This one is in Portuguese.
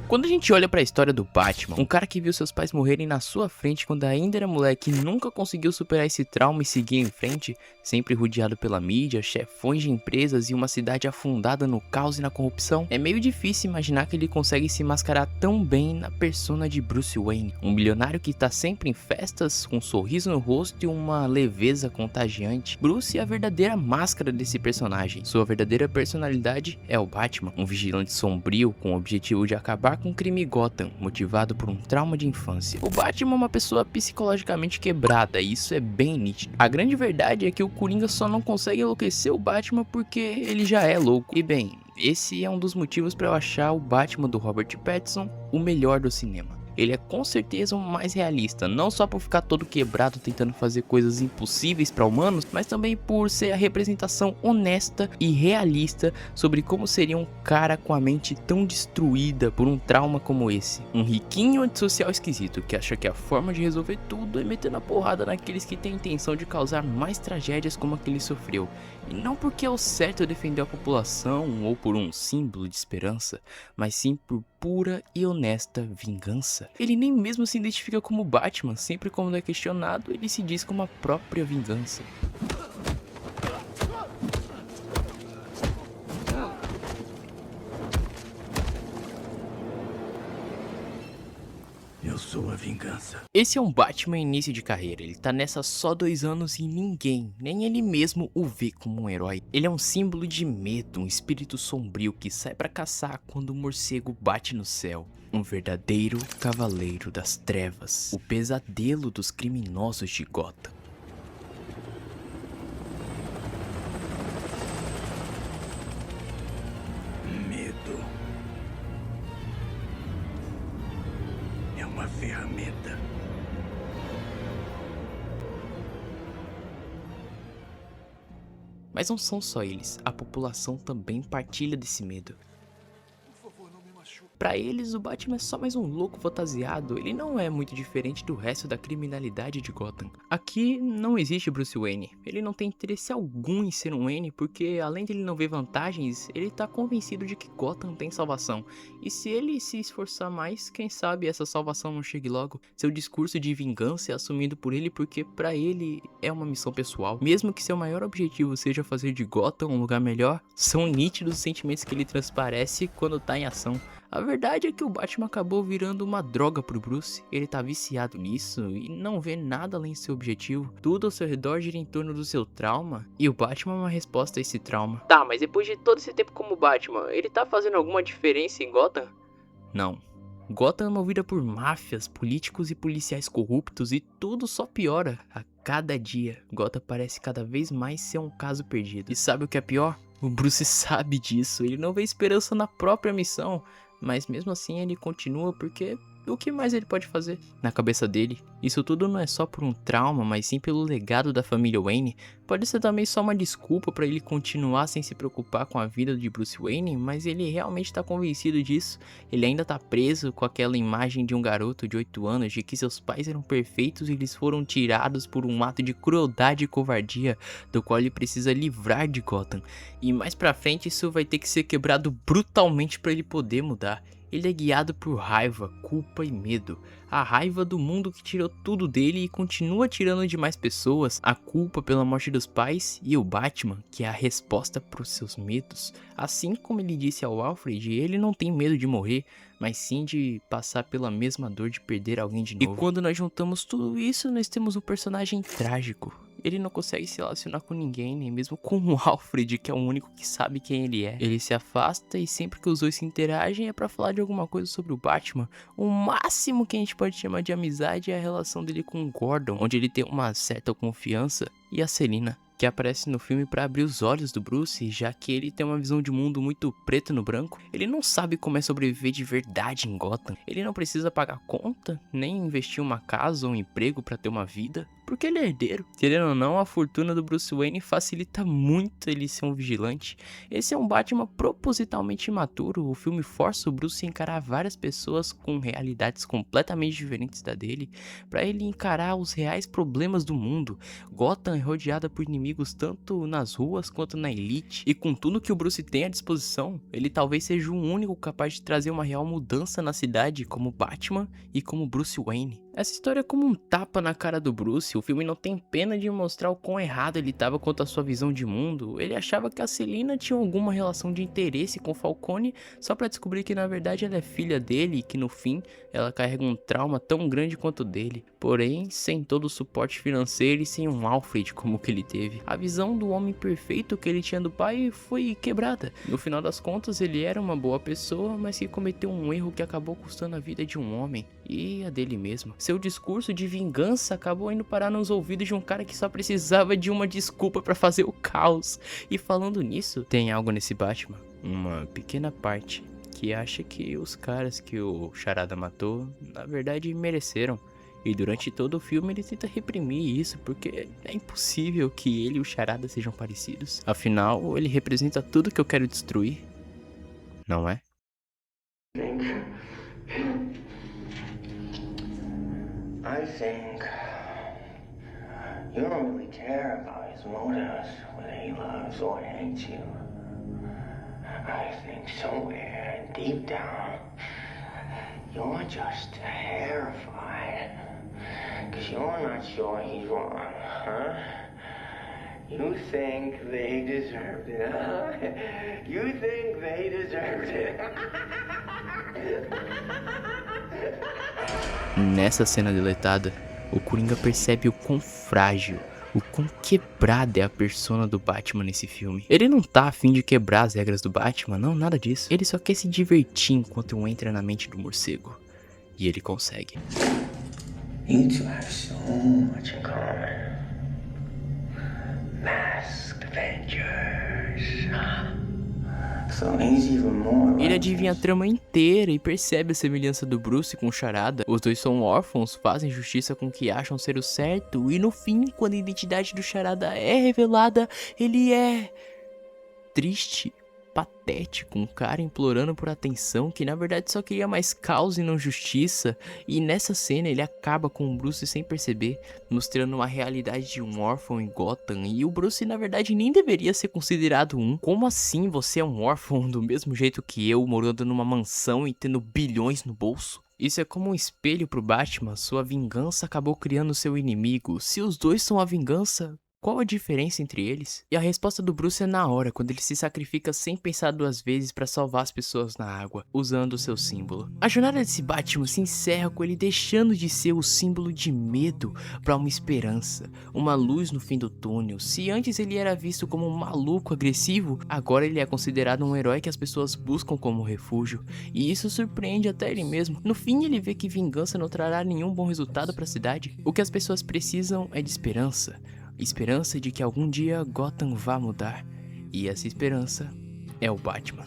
Quando a gente olha pra história do Batman, um cara que viu seus pais morrerem na sua frente quando ainda era moleque e nunca conseguiu superar esse trauma e seguir em frente, sempre rodeado pela mídia, chefões de empresas e uma cidade afundada no caos e na corrupção, é meio difícil imaginar que ele consegue se mascarar tão bem na persona de Bruce Wayne, um bilionário que tá sempre em festas, com um sorriso no rosto e uma leveza contagiante. Bruce é a verdadeira máscara desse personagem. Sua verdadeira personalidade é o Batman, um vigilante sombrio com o objetivo de acabar com o crime Gotham, motivado por um trauma de infância. O Batman é uma pessoa psicologicamente quebrada, e isso é bem nítido. A grande verdade é que o Coringa só não consegue enlouquecer o Batman porque ele já é louco. E bem, esse é um dos motivos para eu achar o Batman do Robert Pattinson o melhor do cinema. Ele é com certeza o mais realista, não só por ficar todo quebrado tentando fazer coisas impossíveis para humanos, mas também por ser a representação honesta e realista sobre como seria um cara com a mente tão destruída por um trauma como esse. Um riquinho antissocial esquisito que acha que a forma de resolver tudo é metendo a porrada naqueles que têm a intenção de causar mais tragédias como a que ele sofreu. E não porque é o certo defender a população ou por um símbolo de esperança, mas sim por pura e honesta vingança. Ele nem mesmo se identifica como Batman, sempre quando é questionado, ele se diz como a própria vingança. Eu sou a vingança. Esse é um Batman início de carreira, ele tá nessa só 2 anos e ninguém, nem ele mesmo, o vê como um herói. Ele é um símbolo de medo, um espírito sombrio que sai pra caçar quando o morcego bate no céu. Um verdadeiro cavaleiro das trevas, o pesadelo dos criminosos de Gotham. Medo é uma ferramenta. Mas não são só eles, a população também partilha desse medo. Pra eles, o Batman é só mais um louco fantasiado, ele não é muito diferente do resto da criminalidade de Gotham. Aqui não existe Bruce Wayne, ele não tem interesse algum em ser um Wayne porque além de ele não ver vantagens, ele tá convencido de que Gotham tem salvação. E se ele se esforçar mais, quem sabe essa salvação não chegue logo. Seu discurso de vingança é assumido por ele porque pra ele é uma missão pessoal. Mesmo que seu maior objetivo seja fazer de Gotham um lugar melhor, são nítidos os sentimentos que ele transparece quando tá em ação. A verdade é que o Batman acabou virando uma droga pro Bruce, ele tá viciado nisso e não vê nada além do seu objetivo. Tudo ao seu redor gira em torno do seu trauma, e o Batman é uma resposta a esse trauma. Tá, mas depois de todo esse tempo como Batman, ele tá fazendo alguma diferença em Gotham? Não. Gotham é movida por máfias, políticos e policiais corruptos e tudo só piora a cada dia. Gotham parece cada vez mais ser um caso perdido. E sabe o que é pior? O Bruce sabe disso, ele não vê esperança na própria missão. Mas mesmo assim ele continua porque o que mais ele pode fazer? Na cabeça dele, isso tudo não é só por um trauma, mas sim pelo legado da família Wayne. Pode ser também só uma desculpa para ele continuar sem se preocupar com a vida de Bruce Wayne, mas ele realmente tá convencido disso. Ele ainda tá preso com aquela imagem de um garoto de 8 anos de que seus pais eram perfeitos e eles foram tirados por um ato de crueldade e covardia, do qual ele precisa livrar de Gotham. E mais pra frente isso vai ter que ser quebrado brutalmente para ele poder mudar. Ele é guiado por raiva, culpa e medo. A raiva do mundo que tirou tudo dele e continua tirando de mais pessoas. A culpa pela morte dos pais e o Batman, que é a resposta para os seus medos. Assim como ele disse ao Alfred, ele não tem medo de morrer, mas sim de passar pela mesma dor de perder alguém de novo. E quando nós juntamos tudo isso, nós temos um personagem trágico. Ele não consegue se relacionar com ninguém, nem mesmo com o Alfred, que é o único que sabe quem ele é. Ele se afasta e sempre que os dois se interagem é pra falar de alguma coisa sobre o Batman. O máximo que a gente pode chamar de amizade é a relação dele com o Gordon, onde ele tem uma certa confiança, e a Selina, que aparece no filme para abrir os olhos do Bruce, já que ele tem uma visão de mundo muito preto no branco. Ele não sabe como é sobreviver de verdade em Gotham. Ele não precisa pagar conta, nem investir em uma casa ou um emprego para ter uma vida, porque ele é herdeiro. Querendo ou não, a fortuna do Bruce Wayne facilita muito ele ser um vigilante. Esse é um Batman propositalmente imaturo. O filme força o Bruce a encarar várias pessoas com realidades completamente diferentes da dele, para ele encarar os reais problemas do mundo. Gotham é rodeada por inimigos inimigos tanto nas ruas quanto na elite, e com tudo que o Bruce tem à disposição, ele talvez seja o único capaz de trazer uma real mudança na cidade como Batman e como Bruce Wayne. Essa história é como um tapa na cara do Bruce. O filme não tem pena de mostrar o quão errado ele estava quanto à sua visão de mundo. Ele achava que a Selina tinha alguma relação de interesse com Falcone, só pra descobrir que na verdade ela é filha dele e que no fim ela carrega um trauma tão grande quanto o dele. Porém, sem todo o suporte financeiro e sem um Alfred como o que ele teve. A visão do homem perfeito que ele tinha do pai foi quebrada. No final das contas, ele era uma boa pessoa, mas que cometeu um erro que acabou custando a vida de um homem e a dele mesmo. Seu discurso de vingança acabou indo parar nos ouvidos de um cara que só precisava de uma desculpa pra fazer o caos. E falando nisso, tem algo nesse Batman, uma pequena parte, que acha que os caras que o Charada matou, na verdade, mereceram. E durante todo o filme ele tenta reprimir isso, porque é impossível que ele e o Charada sejam parecidos. Afinal, ele representa tudo que eu quero destruir, não é? I think you don't really care about his motives, whether he loves or hates you. I think somewhere deep down, you're just terrified. Because you're not sure he's wrong, huh? You think they deserved it, huh? You think they deserved it. Nessa cena deletada, o Coringa percebe o quão frágil, o quão quebrada é a persona do Batman nesse filme. Ele não tá a fim de quebrar as regras do Batman, não, nada disso. Ele só quer se divertir enquanto entra na mente do morcego. E ele consegue. You two have so much in common. Masked Avengers. So he's even more. Ele adivinha a trama inteira e percebe a semelhança do Bruce com o Charada. Os dois são órfãos, fazem justiça com o que acham ser o certo. E no fim, quando a identidade do Charada é revelada, ele é triste, patético, um cara implorando por atenção que na verdade só queria mais caos e não justiça. E nessa cena ele acaba com o Bruce sem perceber, mostrando uma realidade de um órfão em Gotham. E o Bruce na verdade nem deveria ser considerado um. Como assim você é um órfão do mesmo jeito que eu, morando numa mansão e tendo bilhões no bolso? Isso é como um espelho pro Batman. Sua vingança acabou criando seu inimigo. Se os dois são a vingança, qual a diferença entre eles? E a resposta do Bruce é na hora, quando ele se sacrifica sem pensar duas vezes pra salvar as pessoas na água, usando o seu símbolo. A jornada desse Batman se encerra com ele deixando de ser o símbolo de medo pra uma esperança, uma luz no fim do túnel. Se antes ele era visto como um maluco agressivo, agora ele é considerado um herói que as pessoas buscam como refúgio. E isso surpreende até ele mesmo. No fim ele vê que vingança não trará nenhum bom resultado pra cidade. O que as pessoas precisam é de esperança. Esperança de que algum dia Gotham vá mudar. E essa esperança é o Batman.